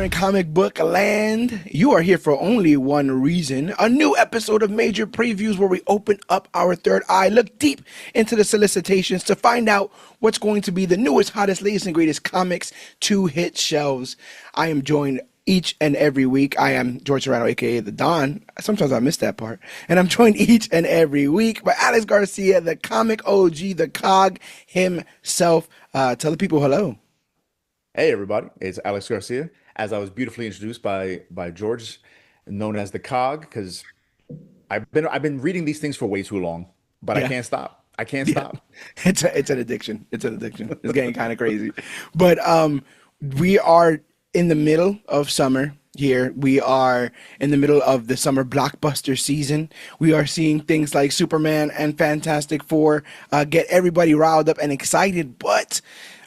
there in comic book land. You are here for only one reason. A new episode of Major Previews where we open up our third eye, look deep into the solicitations to find out what's going to be the newest, hottest, latest, and greatest comics to hit shelves. I am joined each and every week. I am George Serrano, aka the Don. Sometimes I miss that part. And I'm joined each and every week by Alex Garcia, the comic OG, the COG himself. Tell the people hello. Hey everybody, it's Alex Garcia. As I was beautifully introduced by George, known as the COG, because I've been reading these things for way too long, but I Yeah. can't stop. I can't Yeah. stop. It's an addiction. It's an addiction. It's getting kind of crazy. But we are in the middle of summer here. We are in the middle of the summer blockbuster season. We are seeing things like Superman and Fantastic Four get everybody riled up and excited, but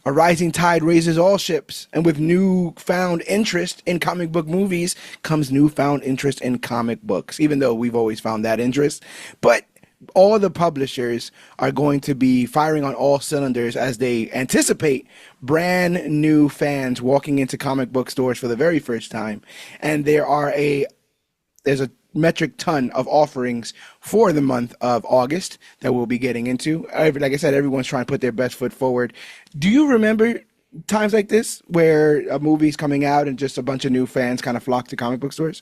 a rising tide raises all ships, and with newfound interest in comic book movies comes newfound interest in comic books, even though we've always found that interest. But all the publishers are going to be firing on all cylinders as they anticipate brand new fans walking into comic book stores for the very first time. And there's a metric ton of offerings for the month of August that we'll be getting into. Like I said, everyone's trying to put their best foot forward. Do you remember times like this where a movie's coming out and just a bunch of new fans kind of flock to comic book stores?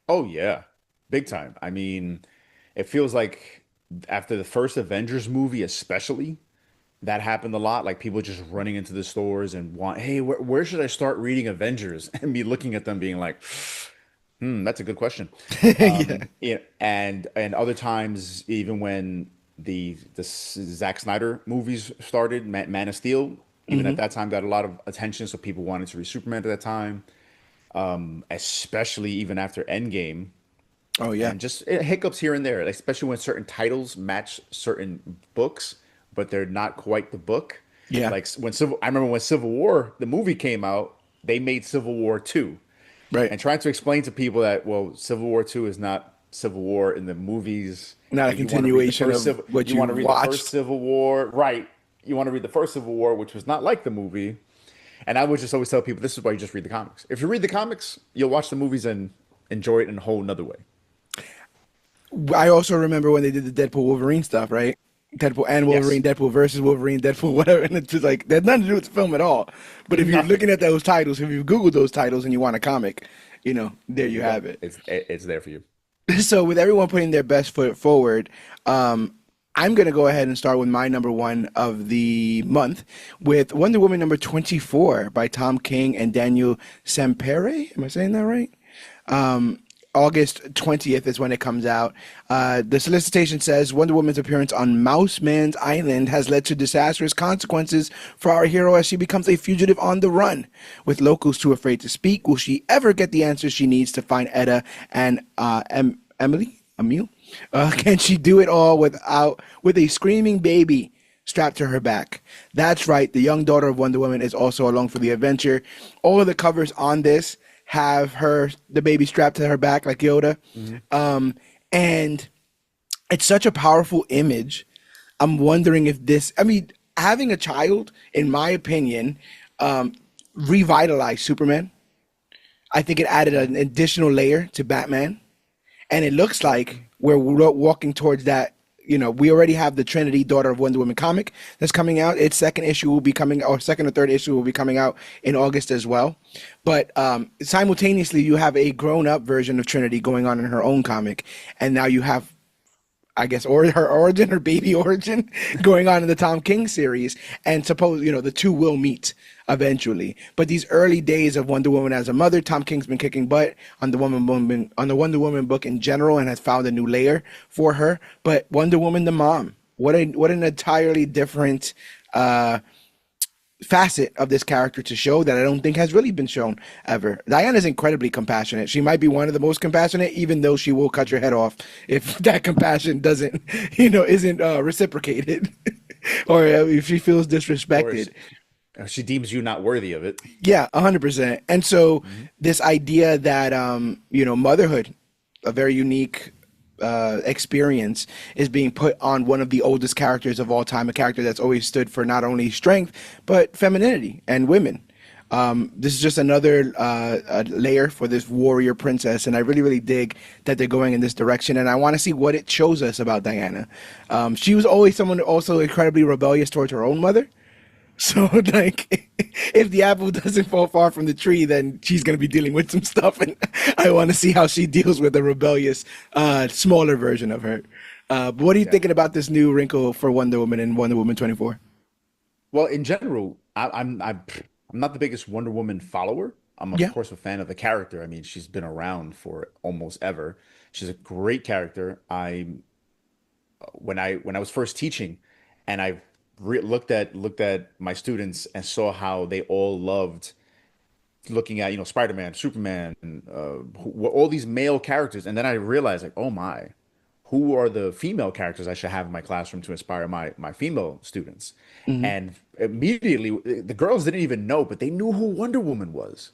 Oh yeah, big time. I mean, it feels like after the first Avengers movie, especially, that happened a lot. Like people just running into the stores and hey, where should I start reading Avengers? And me looking at them being like, that's a good question. Yeah. Yeah, and other times, even when the Zack Snyder movies started, Man of Steel, even at Hmm. that time got a lot of attention. So people wanted to read Superman at that time, especially even after Endgame, Oh yeah. and just hiccups here and there, like, especially when certain titles match certain books, but they're not quite the book. Yeah. Like I remember when Civil War, the movie came out, they made Civil War 2 Right. and trying to explain to people that, well, Civil War 2 is not Civil War in the movies. Not a You want to read continuation of what you you want to read the first watched. Civil War, right? You want to read the first Civil War, which was not like the movie. And I would just always tell people, this is why you just read the comics. If you read the comics, you'll watch the movies and enjoy it in a whole nother way. I also remember when they did the Deadpool Wolverine stuff, right? Deadpool and Wolverine, Yes. Deadpool versus Wolverine, Deadpool, whatever. And it's just like, that had nothing to do with the film at all. But if you're looking Nothing. at those titles, if you Google those titles and you want a comic, there There you you go. have it. It's there for you. So with everyone putting their best foot forward, I'm going to go ahead and start with my number one of the month with Wonder Woman number 24 by Tom King and Daniel Sampere. Am I saying that right? August 20th is when it comes out. The solicitation says Wonder Woman's appearance on Mouse Man's Island has led to disastrous consequences for our hero as she becomes a fugitive on the run. With locals too afraid to speak, will she ever get the answers she needs to find Etta and Emile? Can she do it all with a screaming baby strapped to her back? That's right. The young daughter of Wonder Woman is also along for the adventure. All of the covers on this have the baby strapped to her back like Yoda. Mhm. And it's such a powerful image. I'm wondering if having a child, in my opinion, revitalized Superman. I think it added an additional layer to Batman. And it looks like we're walking towards that. We already have the Trinity Daughter of Wonder Woman comic that's coming out. Its second issue will be coming, or second or third issue will be coming out in August as well. But simultaneously, you have a grown-up version of Trinity going on in her own comic, and now you have, I guess, or her origin, her baby origin, going on in the Tom King series, and suppose the two will meet eventually. But these early days of Wonder Woman as a mother, Tom King's been kicking butt on the Wonder Woman book in general, and has found a new layer for her. But Wonder Woman the mom, what an entirely different facet of this character to show that I don't think has really been shown ever. Diana's incredibly compassionate. She might be one of the most compassionate, even though she will cut your head off if that compassion doesn't, isn't reciprocated, or if she feels Or disrespected. she deems you not worthy of it. Yeah, 100%. And so Mhm. this idea that motherhood, a very unique experience, is being put on one of the oldest characters of all time, a character that's always stood for not only strength but femininity and women. This is just another layer for this warrior princess, and I really, really dig that they're going in this direction. And I want to see what it shows us about Diana. She was always someone also incredibly rebellious towards her own mother. So, like, if the apple doesn't fall far from the tree, then she's going to be dealing with some stuff. And I want to see how she deals with a rebellious, smaller version of her. But what are you Yeah. thinking about this new wrinkle for Wonder Woman and Wonder Woman 24? Well, in general, I'm not the biggest Wonder Woman follower. I'm of Yeah. course a fan of the character. I mean, she's been around for almost ever. She's a great character. I when I was first teaching, and I looked at my students and saw how they all loved looking at Spider-Man, Superman, all these male characters, and then I realized like, oh my, who are the female characters I should have in my classroom to inspire my female students? Hmm. And immediately, the girls didn't even know, but they knew who Wonder Woman was.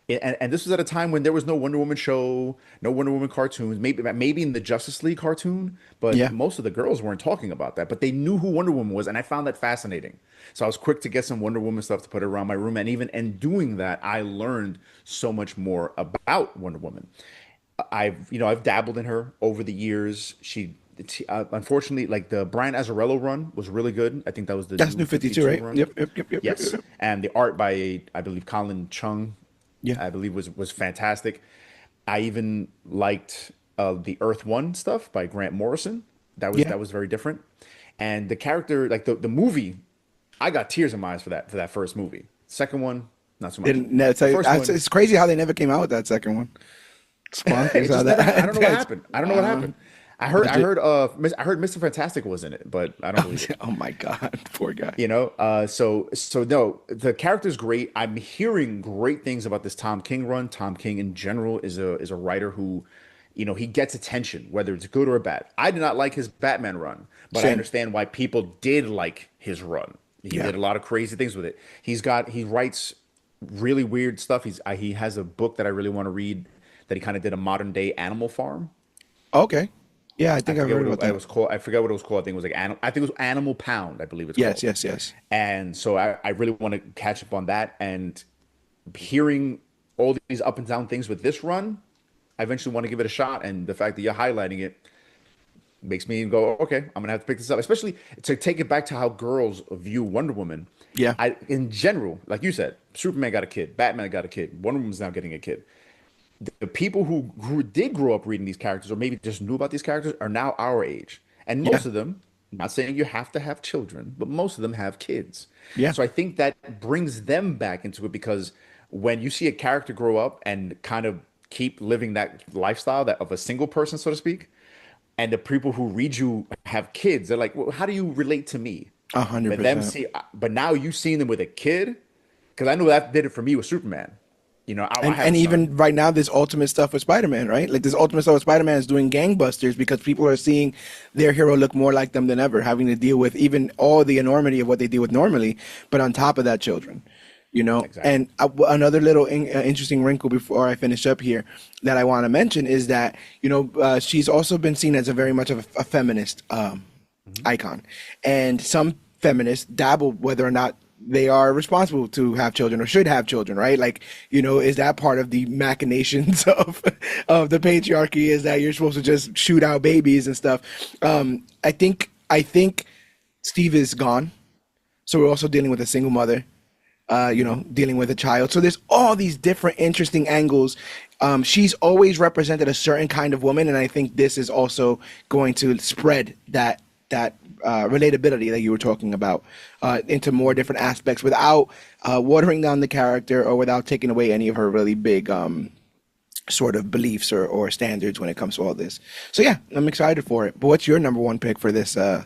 And this was at a time when there was no Wonder Woman show, no Wonder Woman cartoons, maybe in the Justice League cartoon, but Yeah. most of the girls weren't talking about that. But they knew who Wonder Woman was, and I found that fascinating. So I was quick to get some Wonder Woman stuff to put around my room, and even in doing that, I learned so much more about Wonder Woman. I've dabbled in her over the years. Unfortunately, like the Brian Azzarello run was really good. I think that was the That's new New 52, 52 right? run. Yep, yep, yep, yep, yep, Yes, yep. and the art by I believe Colin Chung, Yeah. I believe was fantastic. I even liked the Earth One stuff by Grant Morrison. Yeah. That was very different. And the character, like the movie, I got tears in my eyes for that first movie. Second one, not so much. Didn't no, The first one, it's crazy how they never came out with that second one. It's bonkers it how just never. I that don't know what that's happened. I don't know what happened. budget. I heard Mr. Fantastic was in it, but I don't believe it. Oh my God, poor guy. So no, the character's great. I'm hearing great things about this Tom King run. Tom King in general is a writer who, he gets attention, whether it's good or bad. I did not like his Batman run, but I Same. understand why people did like his run. He Yeah. did a lot of crazy things with it. He writes really weird stuff. He has a book that I really want to read that he kind of did a modern day Animal Farm. Okay. Yeah, I I think I've forget heard what about it that. was called. I forget what it was called. I think it was like I think it was Animal Pound. I believe it's Yes, called. yes, yes. And so I really want to catch up on that. And hearing all these up and down things with this run, I eventually want to give it a shot. And the fact that you're highlighting it makes me go, okay, I'm gonna have to pick this up. Especially to take it back to how girls view Wonder Woman. Yeah. In general, like you said, Superman got a kid, Batman got a kid, Wonder Woman's now getting a kid. The people who did grow up reading these characters or maybe just knew about these characters are now our age. And Yeah. most of them, not saying you have to have children, but most of them have kids. Yeah. So I think that brings them back into it because when you see a character grow up and kind of keep living that lifestyle that of a single person, so to speak, and the people who read you have kids, they're like, well, how do you relate to me? A hundred But them percent. see, but now you seeing them with a kid, because I know that did it for me with Superman. I have a And son. even right now, this ultimate stuff with Spider-Man, right? Like this ultimate stuff with Spider-Man is doing gangbusters because people are seeing their hero look more like them than ever, having to deal with even all the enormity of what they deal with normally, but on top of that, children. Exactly. And another little interesting wrinkle before I finish up here that I want to mention is that she's also been seen as a very much of a feminist Mhm. icon, and some feminists dabble whether or not they are responsible to have children or should have children, right? Like, is that part of the machinations of the patriarchy? Is that you're supposed to just shoot out babies and stuff? I think Steve is gone, so we're also dealing with a single mother, dealing with a child. So there's all these different interesting angles. She's always represented a certain kind of woman, and I think this is also going to spread that relatability that you were talking about into more different aspects without watering down the character or without taking away any of her really big sort of beliefs or standards when it comes to all this. So yeah, I'm excited for it. But what's your number one pick for this? Oh,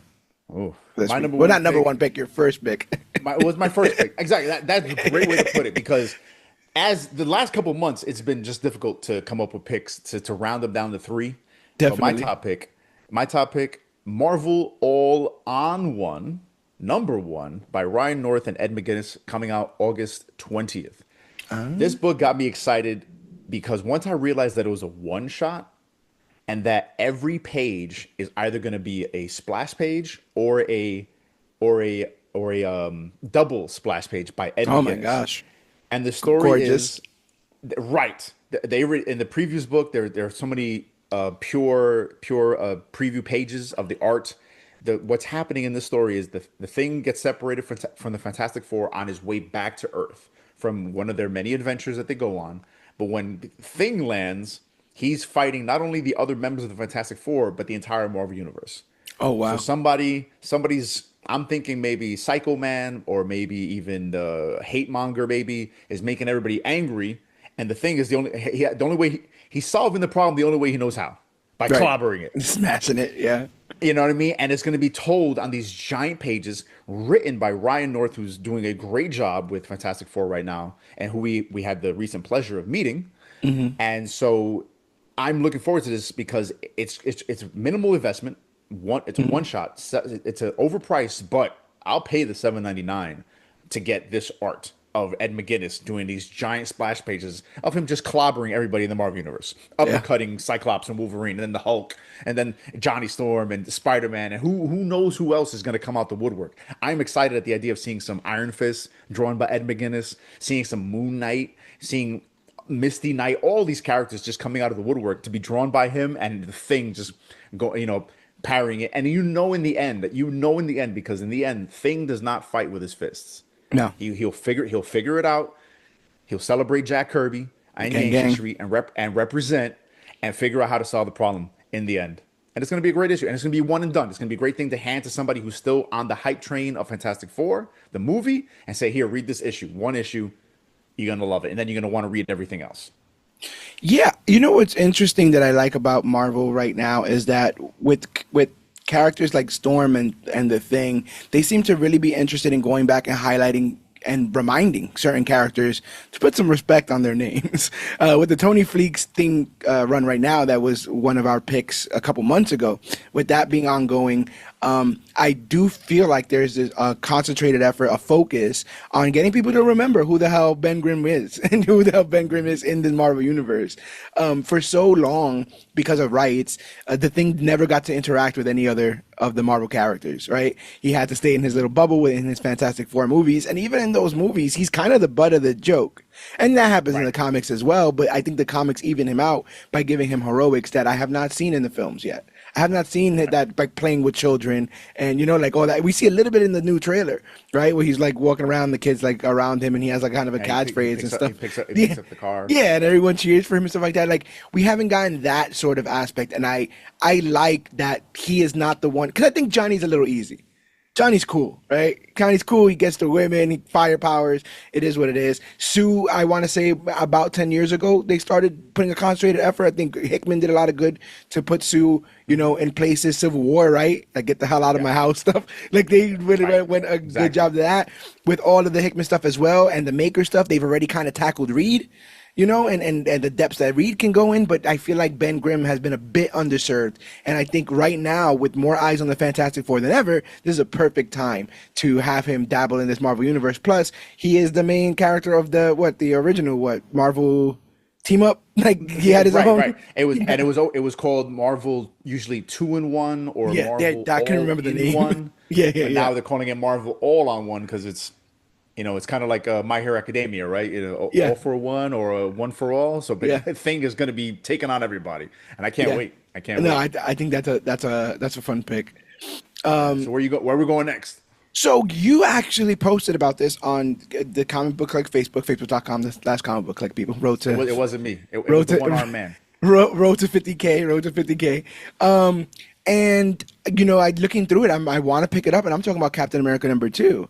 For this my week? number Well, one not number pick. one pick, your first pick. It was my first pick. Exactly. That's a great way to put it because as the last couple of months, it's been just difficult to come up with picks to round them down to three. But Definitely. my top pick, Marvel All on One, number one by Ryan North and Ed McGuinness, coming out August 20th. This book got me excited because once I realized that it was a one shot and that every page is either going to be a splash page or a double splash page by Ed Oh my McGuinness. gosh. And the story Gorgeous. is right. In the previous book, there are so many pure preview pages of the art. What's happening in this story is the Thing gets separated from the Fantastic Four on his way back to Earth from one of their many adventures that they go on. But when Thing lands, he's fighting not only the other members of the Fantastic Four, but the entire Marvel universe. Oh So wow. somebody's I'm thinking maybe Psycho Man or maybe even the Hate Monger maybe is making everybody angry. And the Thing is the only way he's solving the problem the only way he knows how, by Right. clobbering it. Smashing it. Yeah. You know what I mean? And it's going to be told on these giant pages, written by Ryan North, who's doing a great job with Fantastic Four right now, and who we had the recent pleasure of meeting. And so I'm looking forward to this because it's minimal investment. It's a one shot. It's an overpriced, but I'll pay the $7.99 to get this art of Ed McGuinness doing these giant splash pages of him just clobbering everybody in the Marvel universe, Yeah. uppercutting Cyclops and Wolverine, and then the Hulk, and then Johnny Storm and Spider Man, and who knows who else is going to come out the woodwork. I'm excited at the idea of seeing some Iron Fist drawn by Ed McGuinness, seeing some Moon Knight, seeing Misty Knight, all these characters just coming out of the woodwork to be drawn by him, and the Thing just parrying it. And in the end, because in the end, Thing does not fight with his fists. No. He'll figure it out. He'll celebrate Jack Kirby and Gang Yankee gang. Street and represent and figure out how to solve the problem in the end. And it's going to be a great issue. And it's going to be one and done. It's going to be a great thing to hand to somebody who's still on the hype train of Fantastic Four, the movie, and say, here, read this issue. One issue. You're going to love it. And then you're going to want to read everything else. Yeah, you know what's interesting that I like about Marvel right now is that with characters like Storm and the Thing, they seem to really be interested in going back and highlighting and reminding certain characters to put some respect on their names. With the Tony Fleegs thing run right now, that was one of our picks a couple months ago. With that being ongoing, I do feel like there's a concentrated effort, a focus on getting people to remember who the hell Ben Grimm is and who the hell Ben Grimm is in the Marvel Universe. For so long, because of rights, the Thing never got to interact with any other of the Marvel characters, right? He had to stay in his little bubble within his Fantastic Four movies, and even in those movies, he's kind of the butt of the joke. And that happens in Right. the comics as well, but I think the comics even him out by giving him heroics that I have not seen in the films yet. I have not seen that like playing with children and like all that. We see a little bit in the new trailer, right, where he's like walking around, the kids like around him, and he has like kind of a And catchphrase and stuff. he Yeah, picks up the car. yeah, and everyone cheers for him and stuff like that. Like we haven't gotten that sort of aspect, and I like that he is not the one because I think Johnny's a little easy. Johnny's cool, right? Johnny's cool. He gets the women, he fire powers. It is what it is. Sue, I want to say about 10 years ago, they started putting a concentrated effort. I think Hickman did a lot of good to put Sue, in places, Civil War, right? Like get the hell out of Yeah. my house stuff. Like they really Right. went a good Exactly. job of that. With all of the Hickman stuff as well and the Maker stuff, they've already kind of tackled Reed. And the depths that Reed can go in, but I feel like Ben Grimm has been a bit underserved. And I think right now, with more eyes on the Fantastic Four than ever, this is a perfect time to have him dabble in this Marvel Universe. Plus, he is the main character of the original Marvel team up? Like, he had his Right, own. right. It was Yeah. and it was called Marvel usually 2-in-1 or Yeah, Marvel I couldn't All remember the in name. One. Yeah, But now they're calling it Marvel All on One because it's kind of like My Hero Academia, right? Yeah. All for one or a one for all. So, but Yeah. that thing is going to be taking on everybody, and I can't Yeah. wait. I can't No, wait. I think that's a fun pick. So where you go? Where are we going next? So you actually posted about this on the Comic Book Click Facebook, facebook.com, the last Comic Book Click people wrote to It wasn't me. It Road was the to- one-armed man. road to 50K, road to 50K. And I looking through it, I want to pick it up, and I'm talking about Captain America #2,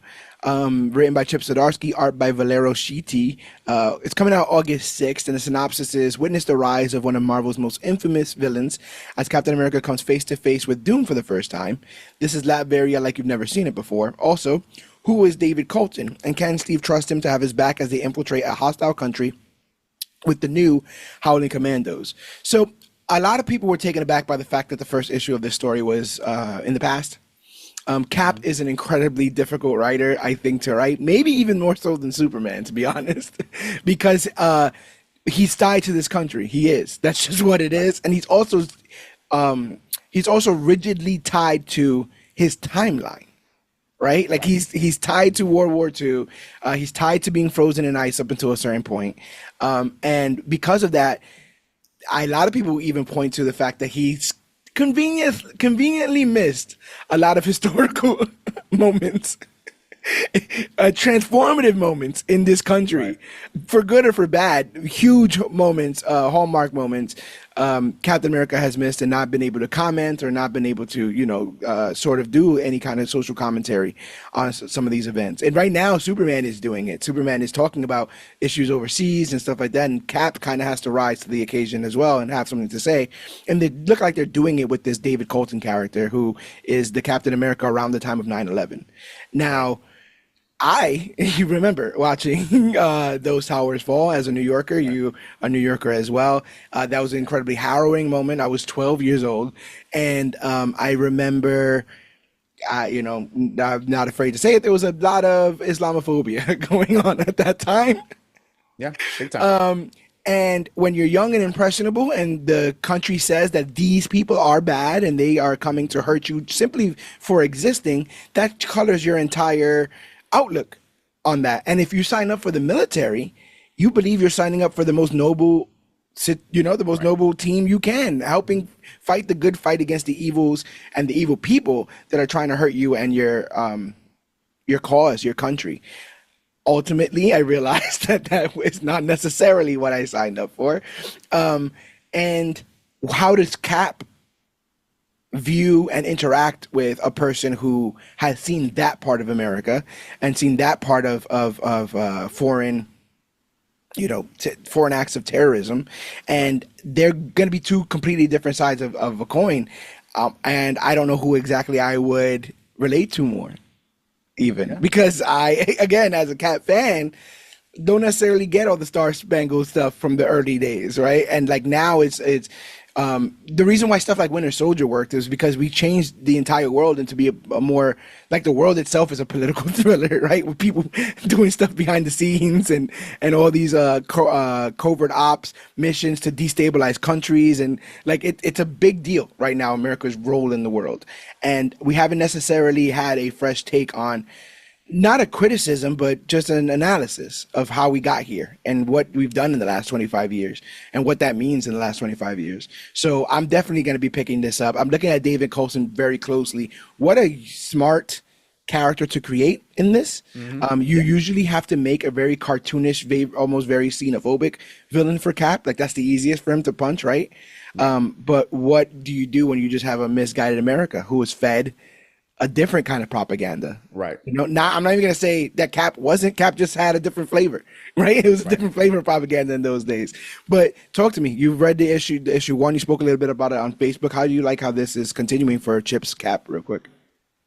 written by Chip Zdarsky, art by Valero Shitti. It's coming out August 6th, and the synopsis is: witness the rise of one of Marvel's most infamous villains as Captain America comes face to face with Doom for the first time. This is Latveria like you've never seen it before. Also, who is David Colton, and can Steve trust him to have his back as they infiltrate a hostile country with the new Howling Commandos? So a lot of people were taken aback by the fact that the first issue of this story was in the past. Cap is an incredibly difficult writer, I think, to write, maybe even more so than Superman, to be honest, because he's tied to this country. He is. That's just what it is, and he's also rigidly tied to his timeline. right? Like Right. he's tied to World War II. He's tied to being frozen in ice up until a certain point. And because of that, a lot of people even point to the fact that he's conveniently missed a lot of historical moments, transformative moments in this Right. country, for good or for bad. Huge moments, hallmark moments. Captain America has missed and not been able to comment or not been able to, sort of do any kind of social commentary on some of these events. And right now, Superman is doing it. Superman is talking about issues overseas and stuff like that. And Cap kind of has to rise to the occasion as well and have something to say. And they look like they're doing it with this David Colton character, who is the Captain America around the time of 9/11. Right. Now, you remember watching those towers fall as a New Yorker. Right. You a New Yorker as well. That was an incredibly harrowing moment. I was 12 years old, and I remember, I'm not afraid to say it. There was a lot of Islamophobia going on at that time. Yeah. Big time. And when you're young and impressionable, and the country says that these people are bad and they are coming to hurt you simply for existing, that colors your entire outlook on that. And if you sign up for the military, you believe you're signing up for the most noble, the most Right. noble team you can, helping fight the good fight against the evils and the evil people that are trying to hurt you and your cause, your country. Ultimately, I realized that that was not necessarily what I signed up for. And how does Cap view and interact with a person who has seen that part of America and seen that part of foreign, foreign acts of terrorism, Right. and they're going to be two completely different sides of a coin. And I don't know who exactly I would relate to more, even Yeah. because I, again, as a Cat fan, don't necessarily get all the Star Spangled stuff from the early days, right? And like now, it's the reason why stuff like Winter Soldier worked is because we changed the entire world into be a more like the world itself is a political thriller, right? With people doing stuff behind the scenes and all these covert ops missions to destabilize countries, and like it's a big deal right now. America's role in the world, and we haven't necessarily had a fresh take on, not a criticism, but just an analysis of how we got here and what we've done in the last 25 years and what that means in the last 25 years. So I'm definitely going to be picking this up. I'm looking at David Coulson very closely. What a smart character to create in this. You Yeah. usually have to make a very cartoonish, almost very xenophobic villain for Cap. Like that's the easiest for him to punch, right? Yeah. But what do you do when you just have a misguided America who is fed a different kind of propaganda? Right. Not Right. I'm not even gonna say that Cap wasn't. Cap just had a different flavor, right? It was a Right. different flavor of propaganda in those days. But talk to me. You've read the issue one. You spoke a little bit about it on Facebook. How do you like how this is continuing for Chip's Cap, real quick?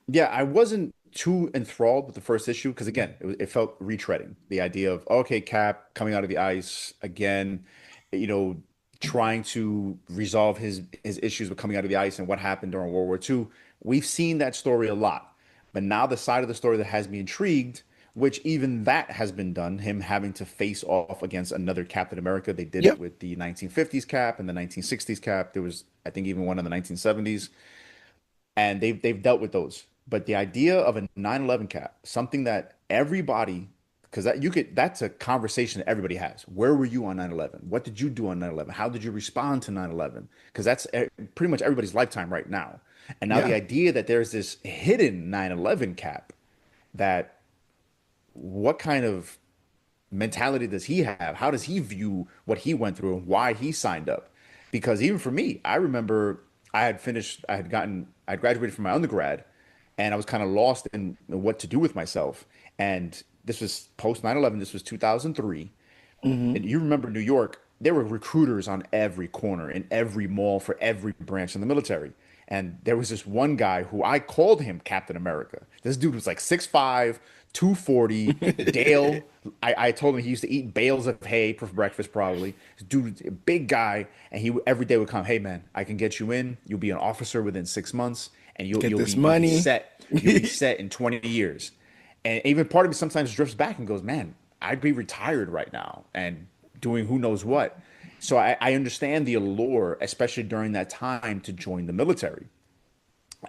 Yeah, I wasn't too enthralled with the first issue because again, it felt retreading. The idea of okay, Cap coming out of the ice again, you know, trying to resolve his issues with coming out of the ice and what happened during World War II. We've seen that story a lot, but now the side of the story that has me intrigued, which even that has been done, him having to face off against another Captain America. They did it Yep. with the 1950s Cap and the 1960s Cap. There was, I think, even one in the 1970s, and they've dealt with those. But the idea of a 9/11 cap, something that everybody, because that's a conversation that everybody has. Where were you on 9/11? What did you do on 9/11? How did you respond to 9/11? Because that's pretty much everybody's lifetime right now. And now the Yeah. idea that there's this hidden 9/11 cap, that what kind of mentality does he have? How does he view what he went through and why he signed up? Because even for me, I remember I had graduated from my undergrad and I was kind of lost in what to do with myself. And this was post 9/11. This was 2003. Hmm. And you remember New York, there were recruiters on every corner, in every mall, for every branch in the military. And there was this one guy who I called him Captain America. This dude was like 6'5", 240, Dale. I told him he used to eat bales of hay for breakfast, probably. This dude, a big guy, and he every day would come, hey man, I can get you in. You'll be an officer within 6 months, and Get this you'll be money. set. You'll be set in 20 years. And even part of me sometimes drifts back and goes, man, I'd be retired right now and doing who knows what. So I understand the allure, especially during that time, to join the military.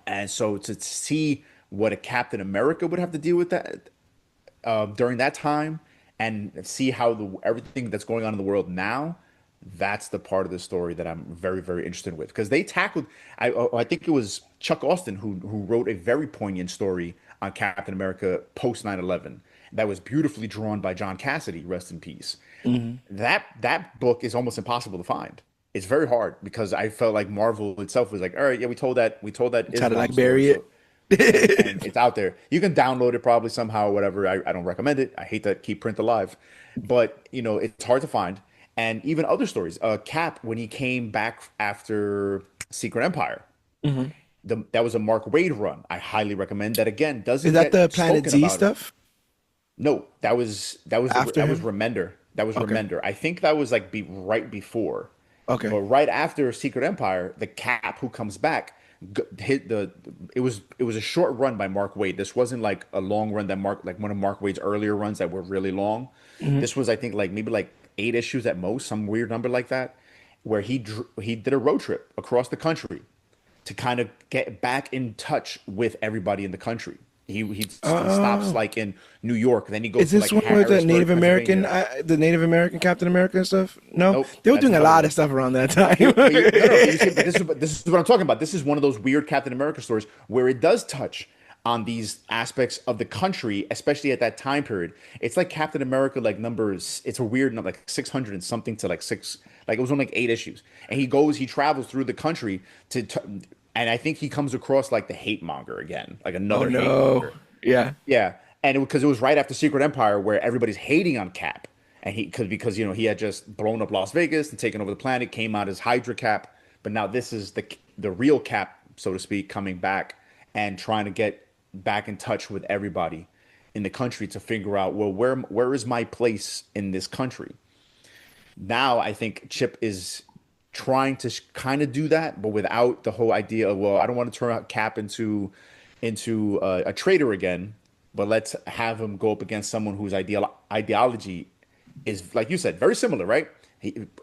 And so to see what a Captain America would have to deal with that during that time, and see how the everything that's going on in the world now. That's the part of the story that I'm very, very interested with, because they tackled. I think it was Chuck Austin who wrote a very poignant story on Captain America post 9/11 that was beautifully drawn by John Cassidy, rest in peace. Hmm. That book is almost impossible to find. It's very hard because I felt like Marvel itself was like, all right, yeah, we told that Try to Islam like story, bury it. so and it's out there. You can download it probably somehow or whatever. I don't recommend it. I hate to keep print alive, but it's hard to find. And even other stories. Cap, when he came back after Secret Empire, Hmm. that was a Mark Waid run. I highly recommend that. Again, Is doesn't that the get Planet spoken Z about. stuff No, after that was him? Remender. That was Okay. Remender. I think that was like right before, Okay. but right after Secret Empire, the Cap who comes back hit the. It was a short run by Mark Waid. This wasn't like a long run that like one of Mark Waid's earlier runs that were really long. Hmm. This was, I think, like maybe like 8 issues at most, some weird number like that, where he did a road trip across the country to kind of get back in touch with everybody in the country. He stops Oh, like in New York, then he goes is to this like one with Harrisburg, Pennsylvania. The Native American Captain America and stuff? No, Nope, they were that's doing a another lot of one. stuff around that No, no, but you see, time. but this is what I'm talking about. This is one of those weird Captain America stories where it does touch on these aspects of the country, especially at that time period. It's like Captain America, like numbers. It's a weird number, like 600 and something to like six. Like it was only like 8 issues, and he travels through the country and I think he comes across like the hate monger again, like Oh another hate no. monger. Yeah. Yeah, and because it was right after Secret Empire where everybody's hating on Cap, and because he had just blown up Las Vegas and taken over the planet, came out as Hydra Cap, but now this is the real Cap, so to speak, coming back and trying to get back in touch with everybody in the country to figure out, well, where is my place in this country? Now I think Chip is trying to kind of do that, but without the whole idea of, well, I don't want to turn out Cap into a traitor again, but let's have him go up against someone whose ideology is, like you said, very similar, right?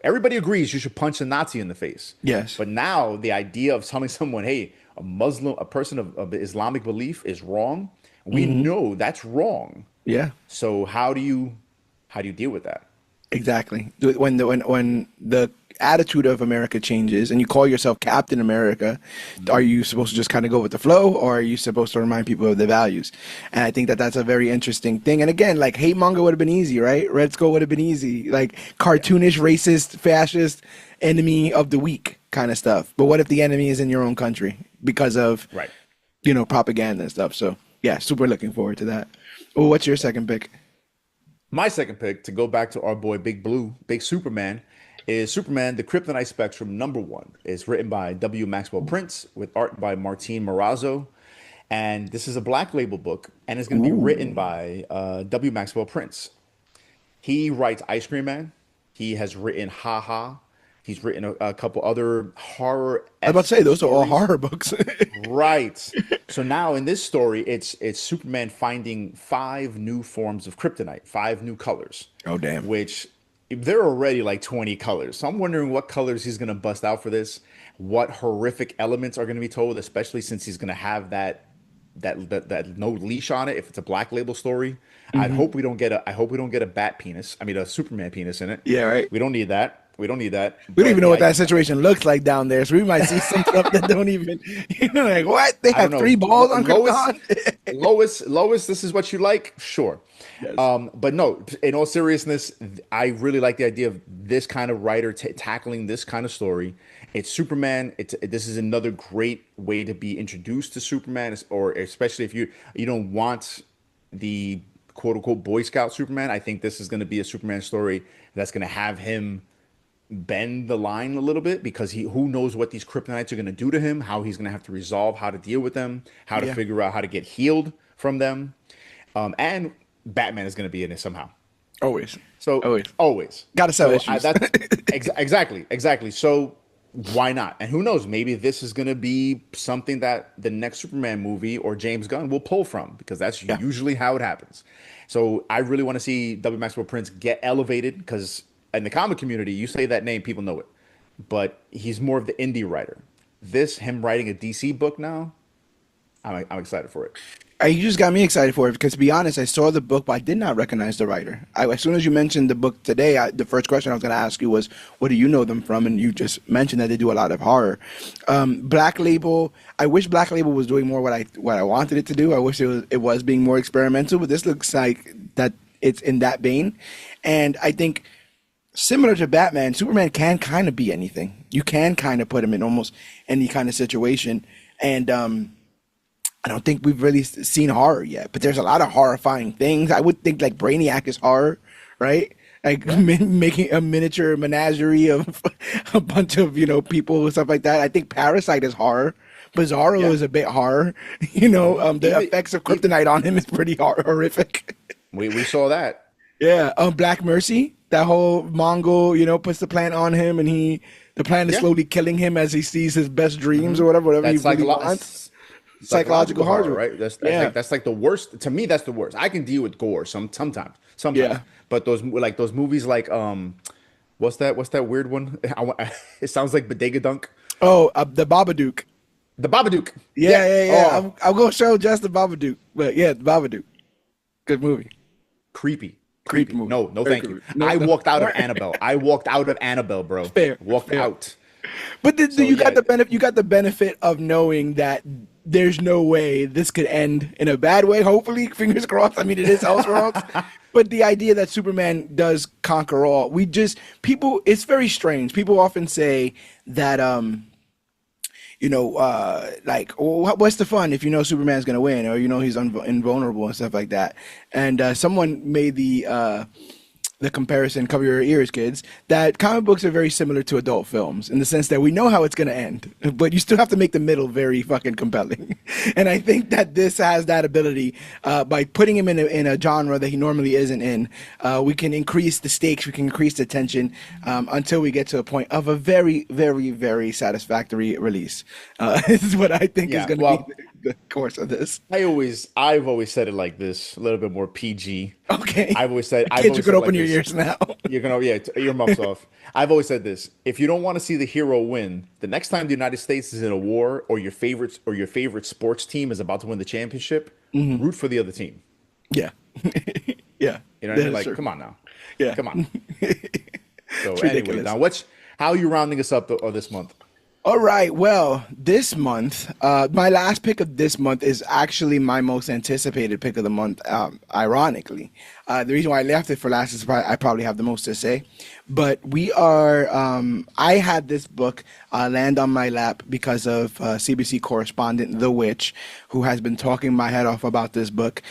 Everybody agrees you should punch a Nazi in the face, Yes. but now the idea of telling someone, hey, a person of Islamic belief is wrong, we Hmm. know that's wrong. Yeah. So how do you deal with that? Exactly. When the attitude of America changes and you call yourself Captain America, are you supposed to just kind of go with the flow, or are you supposed to remind people of the values? And I think that that's a very interesting thing. And again, like hate monger would have been easy, right? Red Skull would have been easy, like Yeah. cartoonish, racist, fascist, enemy of the weak kind of stuff. But what if the enemy is in your own country because of Right. propaganda and stuff? So yeah, super looking forward to that. Well, what's your second pick? My second pick, to go back to our boy Big Blue, Big Superman, is Superman: The Kryptonite Spectrum #1. It's written by W. Maxwell Prince with art by Martin Morazzo, and this is a Black Label book, and it's going to be written Ooh. by W. Maxwell Prince. He writes Ice Cream Man. He has written Ha Ha. He's written a couple other horror I was about to say esque those are all stories. horror books. Right. So now in this story, it's Superman finding 5 new forms of kryptonite, 5 new colors, Oh damn. which there are already like 20 colors. So I'm wondering what colors he's gonna bust out for this, what horrific elements are gonna be told, especially since he's gonna have that no leash on it if it's a Black Label story. Hmm. I hope we don't get a bat penis. I mean a Superman penis in it. Yeah, right. We don't need that. We don't need that. We don't But even know the what I that situation looks like down there, so we might see some stuff that don't even, like what? They I don't have three know. balls on Lois, Krypton. Lois, this is what you like? Sure. Yes. But no, in all seriousness, I really like the idea of this kind of writer tackling this kind of story. It's Superman. This is another great way to be introduced to Superman, or especially if you don't want the quote unquote Boy Scout Superman. I think this is going to be a Superman story that's going to have him bend the line a little bit, because he who knows what these kryptonites are going to do to him, how he's going to have to resolve how to deal with them, how to Yeah. figure out how to get healed from them, and Batman is going to be in it somehow. Always. So Always. always. Got to sell So issues. that's exactly. So why not? And who knows? Maybe this is going to be something that the next Superman movie or James Gunn will pull from, because that's Yeah. usually how it happens. So I really want to see W. Maxwell Prince get elevated, because in the comic community, you say that name, people know it. But he's more of the indie writer. Him writing a DC book now, I'm excited for it. You just got me excited for it because, to be honest, I saw the book, but I did not recognize the writer. As soon as you mentioned the book today, the first question I was going to ask you was, "What do you know them from?" And you just mentioned that they do a lot of horror. Black Label. I wish Black Label was doing more what I wanted it to do. I wish it was being more experimental, but this looks like that it's in that vein, and I think similar to Batman, Superman can kind of be anything. You can kind of put him in almost any kind of situation, and I don't think we've really seen horror yet, but there's a lot of horrifying things. I would think like Brainiac is horror, right? Like making a miniature menagerie of a bunch of, people and stuff like that. I think Parasite is horror. Bizarro Yeah. is a bit horror. The Even, effects of e- kryptonite on him is pretty horrific. we saw that. Yeah. Black Mercy, that whole Mongol, puts the plant on him and the plant is Yeah. slowly killing him as he sees his best dreams or whatever he That's really wants. Psychological psychological horror, horror. right? Yeah. That's like the worst. To me, that's the worst. I can deal with gore sometimes, Yeah. but those movies like what's that weird one? It sounds like Bodega Dunk, Oh, the Babadook. the Babadook. Yeah, Yeah. yeah, yeah. Oh, I'm gonna show just the Babadook, but yeah, the Babadook. Good movie. creepy, Creepy creepy. movie. No, Very thank you. creepy. No, I no. walked out of Annabelle. I walked out of Annabelle, bro. Fair, Walked fair. out. But So you got yeah, the benefit. You got the benefit of knowing that there's no way this could end in a bad way. Hopefully, fingers crossed. I mean, it is Elseworlds, but the idea that Superman does conquer all, people. It's very strange. People often say that like, well, what's the fun if you know Superman's gonna win or he's invulnerable and stuff like that. And someone made the comparison, cover your ears, kids, that comic books are very similar to adult films in the sense that we know how it's going to end, but you still have to make the middle very fucking compelling. And I think that this has that ability by putting him in a genre that he normally isn't in. We can increase the stakes, we can increase the tension until we get to a point of a very, very, very satisfactory release. This is what I think is yeah. going to Well, be the course of this. I've always said it like this, a little bit more PG. Okay. I've Kids, you always could said it open like your this. ears now. You're gonna, yeah, your muffs off. I've always said this: if you don't want to see the hero win, the next time the United States is in a war, or your favorite sports team is about to win the championship, root for the other team. Yeah. Yeah. You know what I That mean? is Like, true. come on now, Yeah. come on. So It's anyway, ridiculous. now how are you rounding us up this month? All right. Well, this month, my last pick of this month is actually my most anticipated pick of the month, ironically. The reason why I left it for last is I probably have the most to say. But I had this book land on my lap because of CBC correspondent The Witch, who has been talking my head off about this book.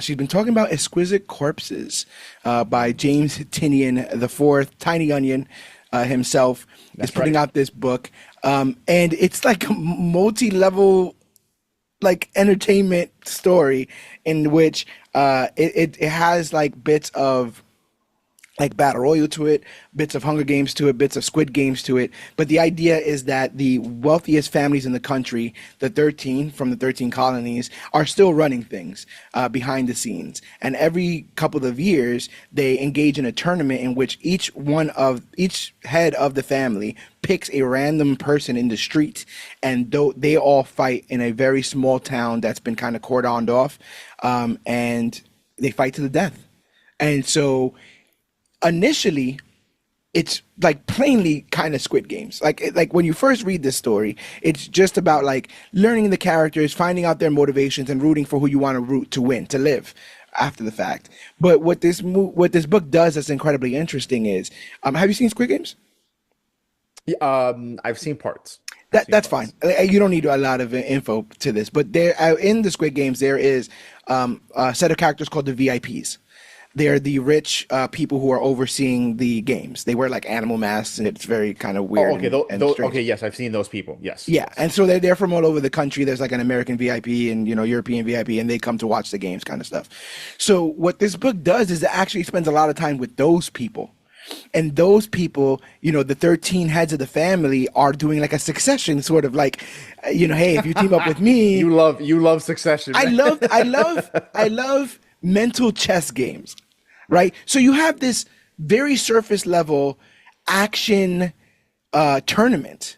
She's been talking about Exquisite Corpses by James Tynion the Fourth, Tiny Onion himself. Is That's putting right. out this book, and it's like a multi-level, like entertainment story in which it has like bits of like Battle Royale to it, bits of Hunger Games to it, bits of Squid Games to it. But the idea is that the wealthiest families in the country, the 13 from the 13 colonies, are still running things behind the scenes. And every couple of years, they engage in a tournament in which each head of the family picks a random person in the street, and they all fight in a very small town that's been kind of cordoned off, and they fight to the death. And so initially it's like plainly kind of Squid Games. Like when you first read this story, it's just about like learning the characters, finding out their motivations, and rooting for who you want to root to win, to live after the fact. But what this book does that's incredibly interesting is, have you seen Squid Games? Yeah, I've seen parts. I've seen That's fine. parts. You don't need a lot of info to this, but there in the Squid Games there is a set of characters called the VIPs. They're the rich people who are overseeing the games. They wear like animal masks, and it's very kind of Oh, weird okay. and strange. Okay, yes, I've seen those people. Yes, Yeah, yes. and so they're from all over the country. There's like an American VIP and European VIP, and they come to watch the games, kind of stuff. So what this book does is it actually spends a lot of time with those people, and those people, the 13 heads of the family are doing like a succession sort of like, hey, if you team up with me, You love Succession, I man. love I love I love mental chess games, right? So you have this very surface level action tournament,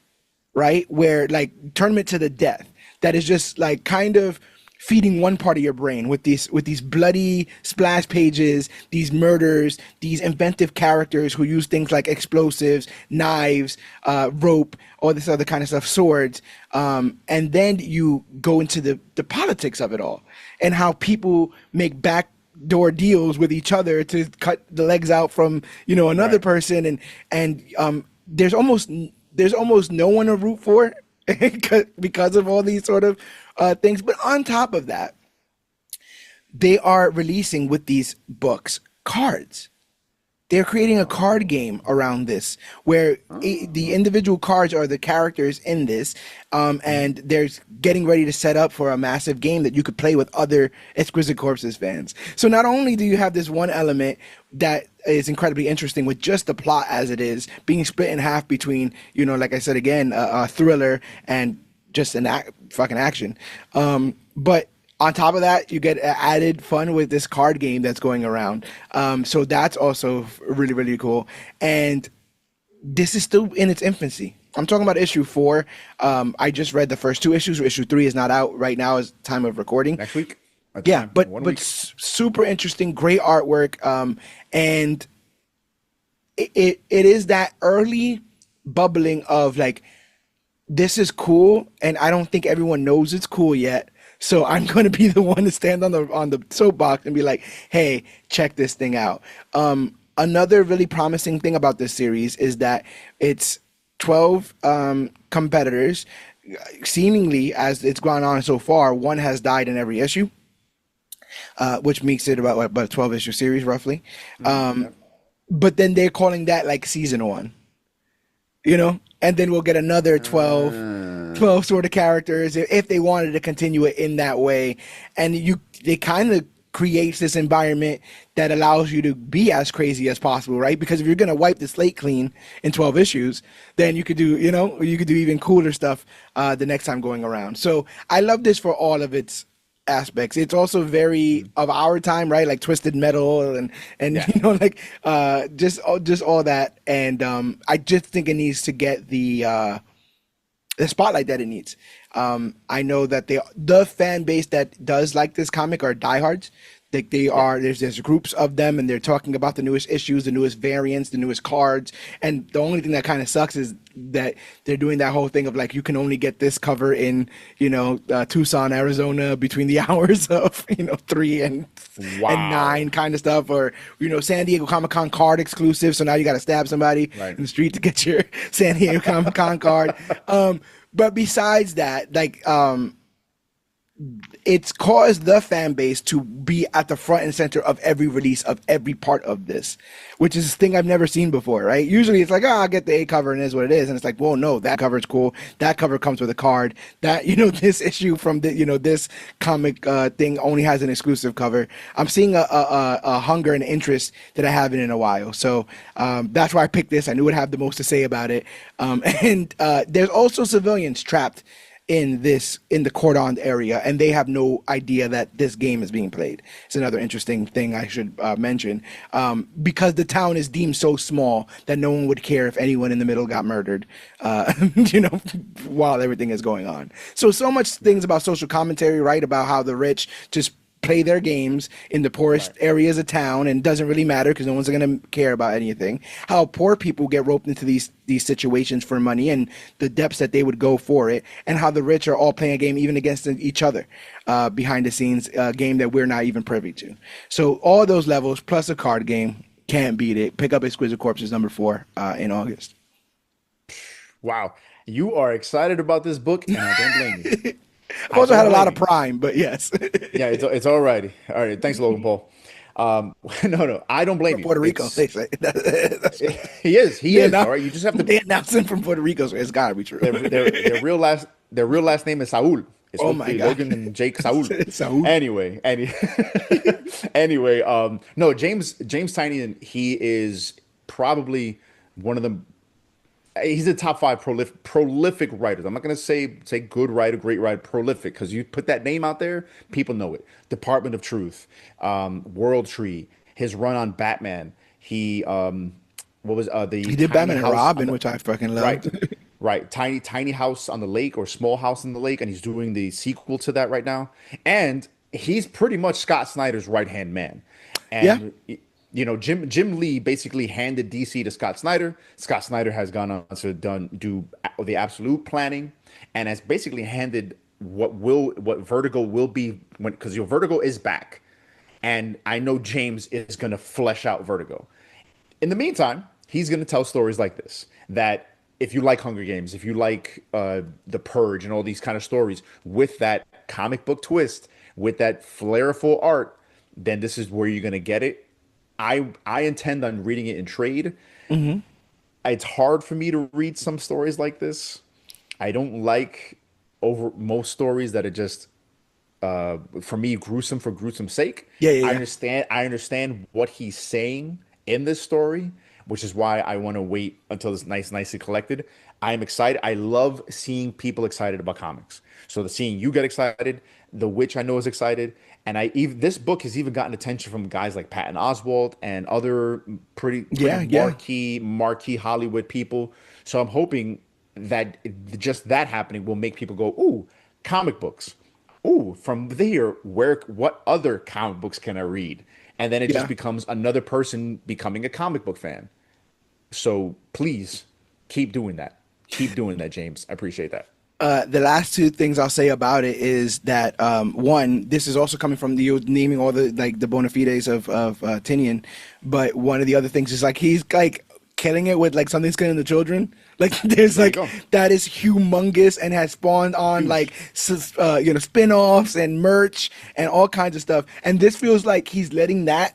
right? Where like tournament to the death. that is just like kind of feeding one part of your brain with these bloody splash pages, these murders, these inventive characters who use things like explosives, knives, rope, all this other kind of stuff, swords, and then you go into the politics of it all and how people make backdoor deals with each other to cut the legs out from another Right. person, and there's almost no one to root for because of all these sort of things. But on top of that, they are releasing with these books cards. They're creating a card game around this where the individual cards are the characters in this, and they're getting ready to set up for a massive game that you could play with other Exquisite Corpses fans. So not only do you have this one element that is incredibly interesting with just the plot as it is being split in half between, like I said again, a thriller and just fucking action, but on top of that, you get added fun with this card game that's going around. So that's also really, really cool. And this is still in its infancy. I'm talking about issue 4. I just read the first 2 issues. Issue 3 is not out right now as time of recording. Next week. That's Yeah, fine. but One but week. super interesting, great artwork, and it is that early bubbling of like, this is cool, and I don't think everyone knows it's cool yet. So I'm going to be the one to stand on the soapbox and be like, "Hey, check this thing out." Another really promising thing about this series is that it's 12 competitors. Seemingly, as it's gone on so far, one has died in every issue, which makes it about a 12 issue series roughly. Yep. But then they're calling that like season 1, and then we'll get another 12 sort of characters if they wanted to continue it in that way. And they kind of creates this environment that allows you to be as crazy as possible, right? Because if you're going to wipe the slate clean in 12 issues, then you could do, even cooler stuff the next time going around. So I love this for all of its aspects. It's also very of our time, right? Like Twisted Metal and Yeah. like just all that. And I just think it needs to get the spotlight that it needs. I know that the fan base that does like this comic are diehards. They Yeah. are there's groups of them, and they're talking about the newest issues, the newest variants, the newest cards. And the only thing that kind of sucks is that they're doing that whole thing of like, you can only get this cover in Tucson, Arizona, between the hours of 3 and 9 Wow. kind of stuff, or San Diego Comic-Con card exclusive. So now you got to stab somebody Right. in the street to get your San Diego Comic-Con card. But besides that, like, it's caused the fan base to be at the front and center of every release of every part of this, which is a thing I've never seen before, right? Usually it's like, I'll get the A cover and it is what it is. And it's like, well, no, that cover is cool. That cover comes with a card. That, this issue from this comic thing only has an exclusive cover. I'm seeing a hunger and interest that I haven't in a while. So that's why I picked this. I knew I'd have the most to say about it. And there's also civilians trapped in the cordoned area, and they have no idea that this game is being played. It's another interesting thing I should mention, because the town is deemed so small that no one would care if anyone in the middle got murdered, while everything is going on. So much things about social commentary, right? About how the rich just play their games in the poorest Right. areas of town, and it doesn't really matter because no one's going to care about anything. How poor people get roped into these situations for money and the depths that they would go for it, and how the rich are all playing a game even against each other, behind the scenes, game that we're not even privy to. So all those levels plus a card game, can't beat it. Pick up Exquisite Corpses number 4 in August. Wow. You are excited about this book, and I don't blame you. I've I also had don't a lot blame of you. Prime, but yes. Yeah, it's all righty. All right. Thanks, Logan Paul. No, I don't blame From you. Puerto Rico, It's they say. That's, he is. He they is. announce, All right. You just have to they announce him from Puerto Rico, so it's gotta be true. their real last name is Saul. It's Oh my literally God. Logan and Jake Saul. Saul. Anyway, no, James Tynion, he is probably one of the he's a top 5 prolific writers. I'm not gonna say good writer, great writer, prolific, because you put that name out there, people know it. Department of Truth, World Tree, his run on Batman. He what was the He did Tiny Batman and House on Robin, the which I fucking right. loved. right? Tiny house on the lake or small house on the lake, and he's doing the sequel to that right now. And he's pretty much Scott Snyder's right hand man. Yeah, And Jim Lee basically handed DC to Scott Snyder. Scott Snyder has gone on to do the absolute planning, and has basically handed what Vertigo will be when, because your Vertigo is back, and I know James is going to flesh out Vertigo. In the meantime, he's going to tell stories like this, that if you like Hunger Games, if you like The Purge and all these kind of stories with that comic book twist, with that flairful art, then this is where you're going to get it. I intend on reading it in trade. It's hard for me to read some stories like this. I don't like over most stories that are just for me gruesome for gruesome's sake. yeah, yeah, I yeah, understand I understand what he's saying in this story, which is why I want to wait until it's nicely collected. I am excited. I love seeing people excited about comics. So the seeing you get excited, the Witch I know is excited, and I even this book has even gotten attention from guys like Patton Oswalt and other pretty yeah, yeah, marquee Hollywood people. So I'm hoping that just that happening will make people go, "Ooh, comic books." Ooh, from there, what other comic books can I read? And then it just yeah. becomes another person becoming a comic book fan. So please keep doing that. Keep doing that, James. I appreciate that. The last two things I'll say about it is that one, this is also coming from the naming all the like the bona fides of Tinian, but one of the other things is like he's like killing it with like something's killing the children. Like there's There you like go. that is humongous and has spawned on like Huge. spin-offs and merch and all kinds of stuff. And this feels like he's letting that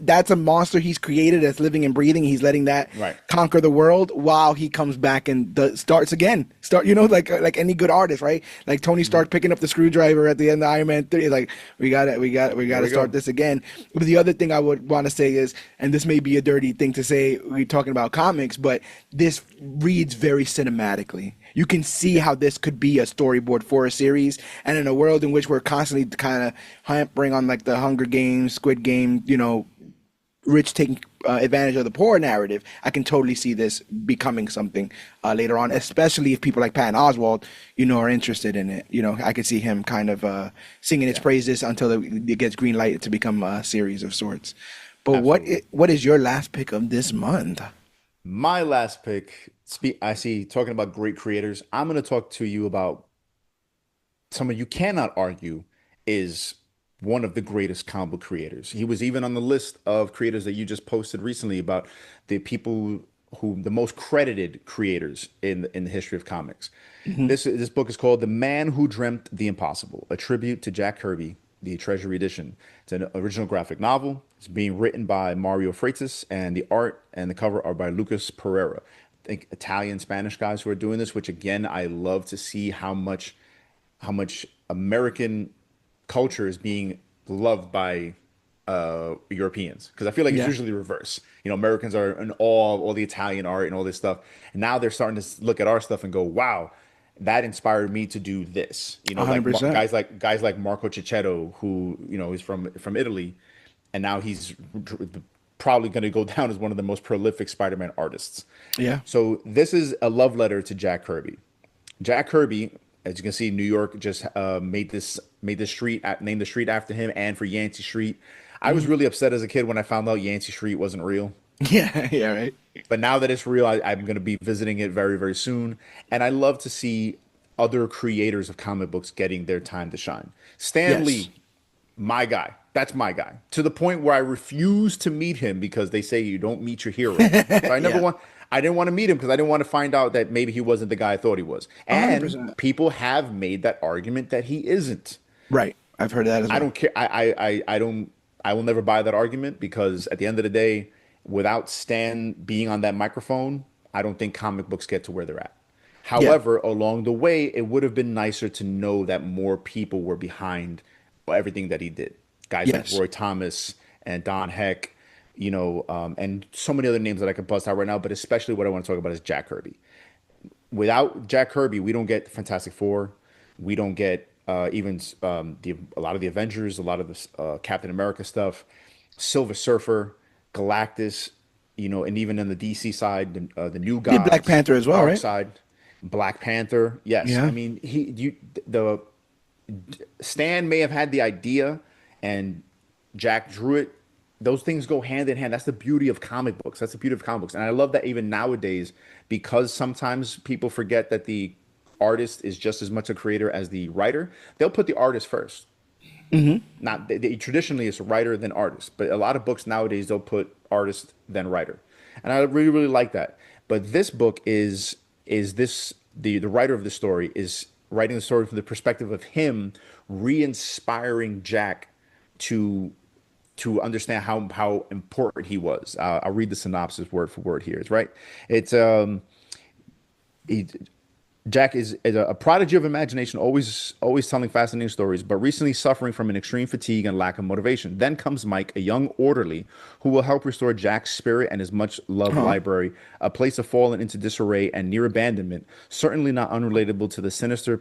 that's a monster he's created that's living and breathing. He's letting that Right. conquer the world while he comes back and starts again. Like any good artist, right? Like Tony Stark picking up the screwdriver at the end of Iron Man 3. Like we There got to we start go. this again. But the other thing I would want to say is, and this may be a dirty thing to say, we're talking about comics, but this reads very cinematically. You can see Yeah. how this could be a storyboard for a series, and in a world in which we're constantly kind of hampering on like the Hunger Games, Squid Game, rich taking advantage of the poor narrative, I can totally see this becoming something later on, Right. especially if people like Patton Oswalt, are interested in it. I could see him kind of singing its Yeah. praises until it gets green lighted to become a series of sorts. But Absolutely. what is your last pick of this month? My last pick, I see talking about great creators. I'm going to talk to you about someone you cannot argue is one of the greatest comic book creators. He was even on the list of creators that you just posted recently about the people who the most credited creators in the history of comics. Hmm. This book is called The Man Who Dreamt the Impossible, a tribute to Jack Kirby, the Treasury Edition. It's an original graphic novel. It's being written by Mario Freitas, and the art and the cover are by Lucas Pereira. I think Italian, Spanish guys who are doing this, which again, I love to see how much American culture is being loved by Europeans. Because I feel like it's Yeah, usually the reverse. Americans are in awe of all the Italian art and all this stuff. And now they're starting to look at our stuff and go, "Wow, that inspired me to do this." a hundred Like percent. guys like Marco Cicchetto, who is from Italy, and now he's probably going to go down as one of the most prolific Spider-Man artists. Yeah, So this is a love letter to Jack Kirby. Jack Kirby, as you can see, New York just made this street named the street after him, and for Yancey Street. I was mhm. really upset as a kid when I found out Yancey Street wasn't real. Yeah, yeah, right. But now that it's real, I'm going to be visiting it very, very soon. And I love to see other creators of comic books getting their time to shine. Stan Yes, Lee, my guy. That's my guy. To the point where I refuse to meet him because they say you don't meet your heroes. So yeah, I didn't want to meet him because I didn't want to find out that maybe he wasn't the guy I thought he was. a hundred And percent. people have made that argument that he isn't. Right. I've heard that as I well. don't care. I don't. I will never buy that argument because at the end of the day, without Stan being on that microphone, I don't think comic books get to where they're at. Yeah. However, along the way, it would have been nicer to know that more people were behind everything that he did. Guys like Yes. Roy Thomas and Don Heck, and so many other names that I could bust out right now. But especially what I want to talk about is Jack Kirby. Without Jack Kirby, we don't get the Fantastic Four. We don't get even a lot of the Avengers, a lot of the Captain America stuff, Silver Surfer, Galactus, and even in the DC side, the New Did Black Gods, Panther as well, Dark right? Side. Black Panther. Yes, I Yeah. mean the Stan may have had the idea, and Jack drew it. Those things go hand in hand. That's the beauty of comic books. That's the beauty of comic books, and I love that even nowadays, because sometimes people forget that the artist is just as much a creator as the writer. They'll put the artist first. Not traditionally it's writer then artist, but a lot of books nowadays they'll put artist then writer, and I really really like that. But this book is this the writer of the story is writing the story from the perspective of him re-inspiring Jack to understand how important he was. I'll read the synopsis word for word here. It's right. It's he, Jack is a prodigy of imagination, always telling fascinating stories, but recently suffering from an extreme fatigue and lack of motivation. Then comes Mike, a young orderly who will help restore Jack's spirit and his much loved Huh. library, a place of fallen into disarray and near abandonment, certainly not unrelatable to the sinister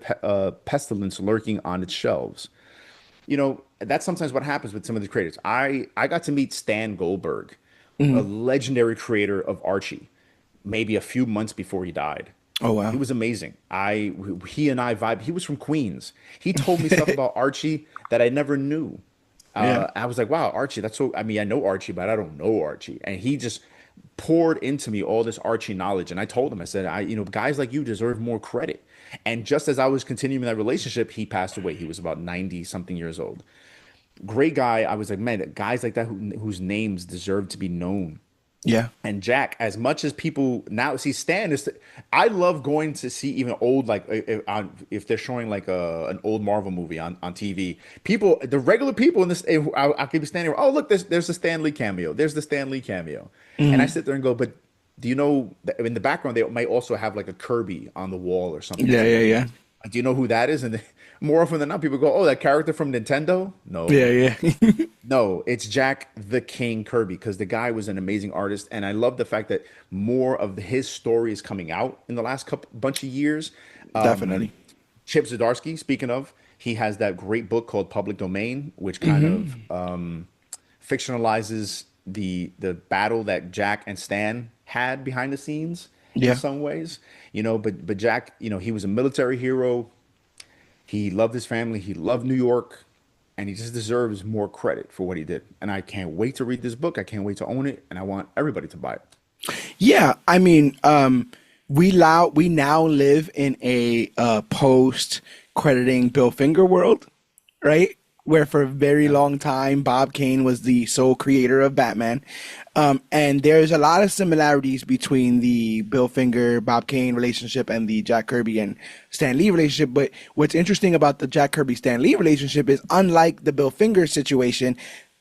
pestilence lurking on its shelves. That's sometimes what happens with some of the creators. I got to meet Stan Goldberg, a Mhm. legendary creator of Archie, maybe a few months before he died. Oh He wow. was amazing. He and I vibe. He was from Queens. He told me stuff about Archie that I never knew. Yeah. I was like, wow, Archie, that's so. I mean, I know Archie, but I don't know Archie. And he just poured into me all this Archie knowledge. And I told him, I said, guys like you deserve more credit. And just as I was continuing that relationship, he passed away. He was about 90 something years old. Great guy. I was like, man, guys like that whose names deserve to be known. Yeah. And Jack, as much as people now see Stan is, I love going to see even old like if they're showing like an old Marvel movie on TV. People, the regular people in this, I could be standing. Oh, look, there's a Stan Lee cameo. There's the Stan Lee cameo, and I Mhm. sit there and go, but do you know that in the background they might also have like a Kirby on the wall or something? Yeah. It's like, Yeah. Yeah. do you know who that is? And more often than not, people go, oh, that character from Nintendo. No, Yeah. Yeah. no, it's Jack the King Kirby because the guy was an amazing artist, and I love the fact that more of his story is coming out in the last couple bunch of years. Definitely. Chip Zdarsky, speaking of, he has that great book called Public Domain, which kind of Hmm. fictionalizes the battle that Jack and Stan had behind the scenes in Yeah. some ways. But Jack, he was a military hero. He loved his family. He loved New York, and he just deserves more credit for what he did. And I can't wait to read this book. I can't wait to own it, and I want everybody to buy it. Yeah, I mean, we now live in a post crediting Bill Finger world, right? Where for a very Yeah. long time Bob Kane was the sole creator of Batman, and there's a lot of similarities between the Bill Finger Bob Kane relationship and the Jack Kirby and Stan Lee relationship. But what's interesting about the Jack Kirby Stan Lee relationship is, unlike the Bill Finger situation,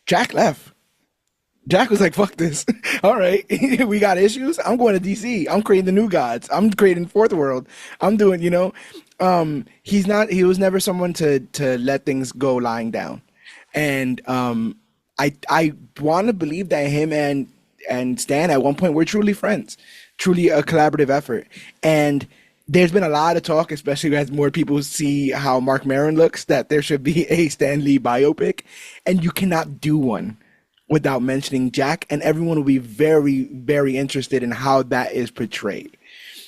Jack left. Jack was like, "Fuck this! All right, we got issues. I'm going to DC. I'm creating the new gods. I'm creating Fourth World. I'm doing, he's not. He was never someone to let things go lying down, and I want to believe that him and Stan at one point were truly friends, truly a collaborative effort, and. There's been a lot of talk, especially as more people see how Mark Maron looks, that there should be a Stan Lee biopic, and you cannot do one without mentioning Jack, and everyone will be very, very interested in how that is portrayed.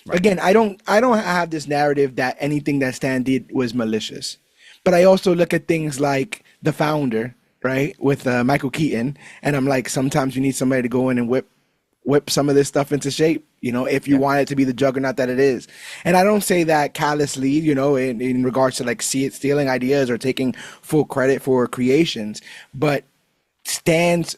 Right. Again, I don't have this narrative that anything that Stan did was malicious, but I also look at things like The Founder, right, with Michael Keaton, and I'm like, sometimes you need somebody to go in and whip some of this stuff into shape, if you Yeah. want it to be the juggernaut that it is. And I don't say that callously, in regards to like see it stealing ideas or taking full credit for creations, but Stan's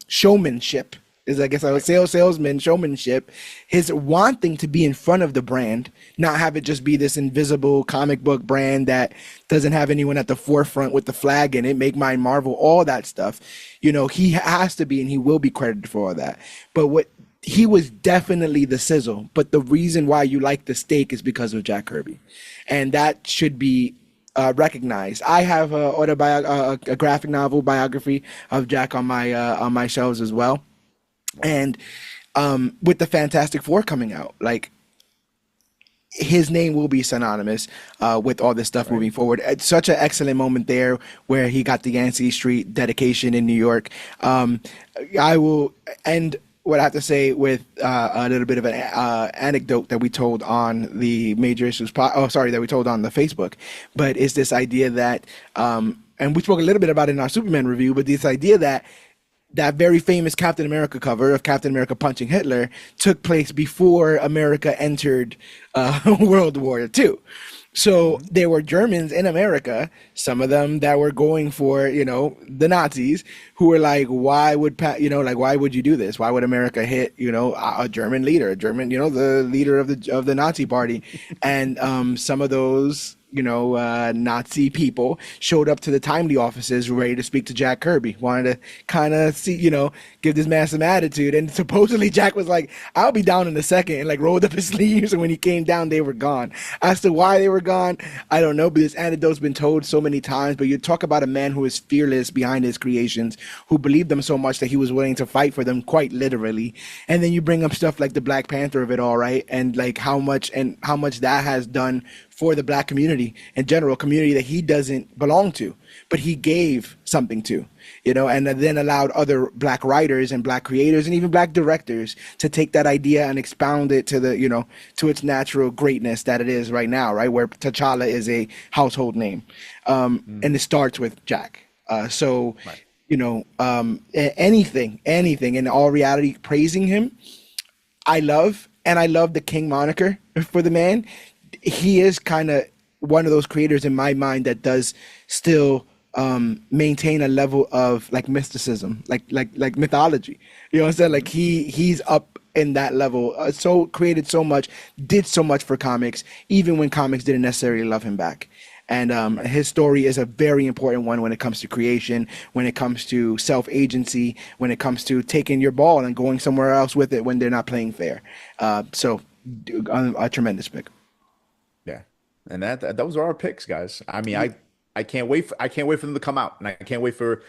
showmanship is, I guess, I would Right. say, salesman showmanship, his wanting to be in front of the brand, not have it just be this invisible comic book brand that doesn't have anyone at the forefront with the flag in it, make mine Marvel, all that stuff. He has to be and he will be credited for all that. But what he was definitely the sizzle, but the reason why you like the steak is because of Jack Kirby, and that should be recognized. I have a graphic novel biography of Jack on my shelves as well, Wow. and with the Fantastic Four coming out, like his name will be synonymous with all this stuff Right. moving forward. It's such an excellent moment there where he got the Yancey Street dedication in New York. I will, and what I have to say with a little bit of an anecdote that we told on the Major Issues that we told on the Facebook, but it's this idea that, and we spoke a little bit about it in our Superman review, but this idea that that very famous Captain America cover of Captain America punching Hitler took place before America entered World War II. So there were Germans in America, some of them that were going for, the Nazis, who were like, why would why would you do this? Why would America hit, a German leader, the leader of the Nazi party? And some of those Nazi people showed up to the Timely offices ready to speak to Jack Kirby, wanted to kind of see, give this man some attitude. And supposedly Jack was like, I'll be down in a second, and like rolled up his sleeves. And when he came down, they were gone. As to why they were gone, I don't know, but this anecdote's been told so many times. But you talk about a man who is fearless behind his creations, who believed them so much that he was willing to fight for them quite literally. And then you bring up stuff like the Black Panther of it all, right? And like how much that has done for the Black community in general, community that he doesn't belong to, but he gave something to, and then allowed other Black writers and Black creators and even Black directors to take that idea and expound it to to its natural greatness that it is right now, right? Where T'Challa is a household name. And it starts with Jack. Right. Anything in all reality, praising him. I love the King moniker for the man. He is kind of one of those creators in my mind that does still maintain a level of like mysticism, like mythology. You know what I'm saying? Like he's up in that level. So created so much, did so much for comics, even when comics didn't necessarily love him back. And his story is a very important one when it comes to creation, when it comes to self-agency, when it comes to taking your ball and going somewhere else with it when they're not playing fair. So a tremendous pick. Yeah, and those are our picks, guys. I mean, I can't wait for them to come out, and I can't wait to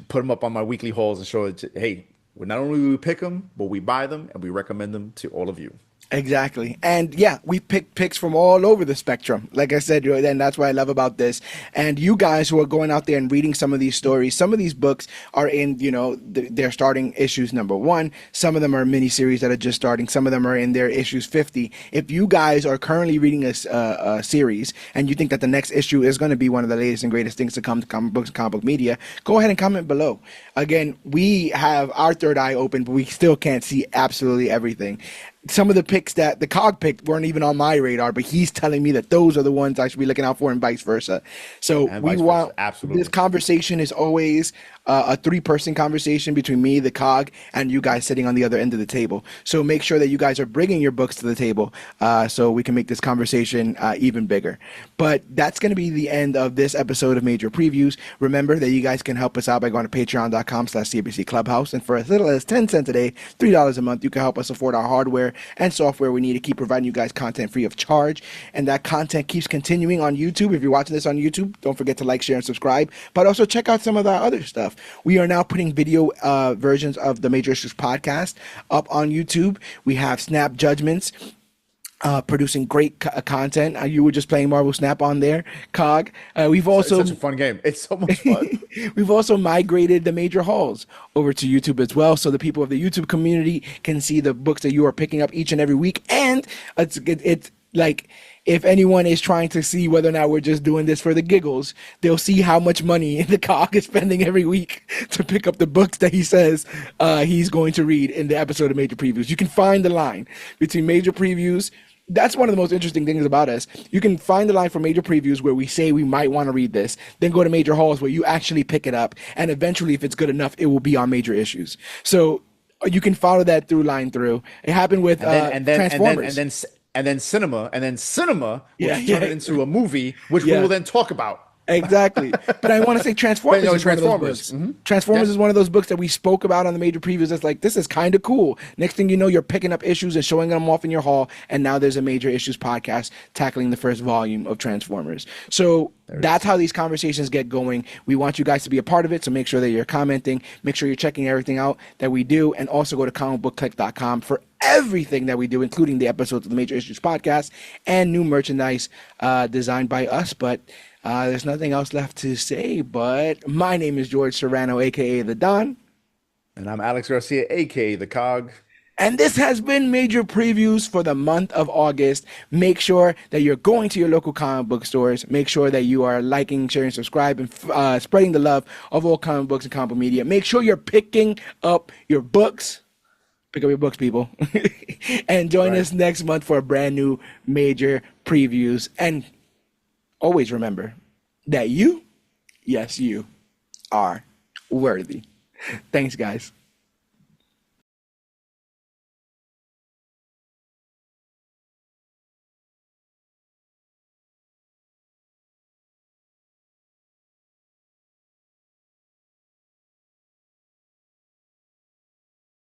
put them up on my weekly hauls and show it. Hey, not only do we pick them, but we buy them and we recommend them to all of you. Exactly. And yeah, we pick picks from all over the spectrum. Like I said, and that's what I love about this. And you guys who are going out there and reading some of these stories, some of these books are in, they're starting issues #1. Some of them are miniseries that are just starting. Some of them are in their issues 50. If you guys are currently reading a series and you think that the next issue is going to be one of the latest and greatest things to come to comic books and comic book media, go ahead and comment below. Again, we have our third eye open, but we still can't see absolutely everything. Some of the picks that the COG picked weren't even on my radar, but he's telling me that those are the ones I should be looking out for, and vice versa. So we want absolutely. This conversation is always a 3-person conversation between me, the COG, and you guys sitting on the other end of the table. So make sure that you guys are bringing your books to the table so we can make this conversation even bigger. But that's going to be the end of this episode of Major Previews. Remember that you guys can help us out by going to patreon.com/CBC Clubhouse. And for as little as 10 cents a day, $3 a month, you can help us afford our hardware and software we need to keep providing you guys content free of charge. And that content keeps continuing on YouTube. If you're watching this on YouTube, don't forget to like, share, and subscribe. But also check out some of our other stuff. We are now putting video versions of the Major Issues podcast up on YouTube. We have Snap Judgments, producing great content. You were just playing Marvel Snap on there, COG. We've also it's such a fun game. It's so much fun. We've also migrated the Major Hauls over to YouTube as well, so the people of the YouTube community can see the books that you are picking up each and every week. And it's like, if anyone is trying to see whether or not we're just doing this for the giggles, they'll see how much money the COG is spending every week to pick up the books that he says he's going to read in the episode of Major Previews. You can find the line between Major Previews. That's one of the most interesting things about us. You can find the line for Major Previews where we say we might want to read this, then go to Major Hauls where you actually pick it up, and eventually, if it's good enough, it will be on Major Issues. So you can follow that line through. It happened with Transformers. And then cinema will turn it into a movie, which we will then talk about. Exactly. But I want to say Transformers is one of those books. Mm-hmm. Transformers is one of those books that we spoke about on the Major Previews. That's like, this is kind of cool. Next thing you know, you're picking up issues and showing them off in your haul. And now there's a Major Issues podcast tackling the first volume of Transformers. So that's how these conversations get going. We want you guys to be a part of it. So make sure that you're commenting. Make sure you're checking everything out that we do. And also go to comicbookclick.com for everything that we do, including the episodes of the Major Issues podcast and new merchandise designed by us. But there's nothing else left to say, but my name is George Serrano, a.k.a. The Don. And I'm Alex Garcia, aka The COG. And this has been Major Previews for the month of August. Make sure that you're going to your local comic book stores. Make sure that you are liking, sharing, subscribing, spreading the love of all comic books and comic book media. Make sure you're picking up your books. Pick up your books, people. And join Right. us next month for a brand new Major Previews. And always remember that you, yes, you, are worthy. Thanks, guys.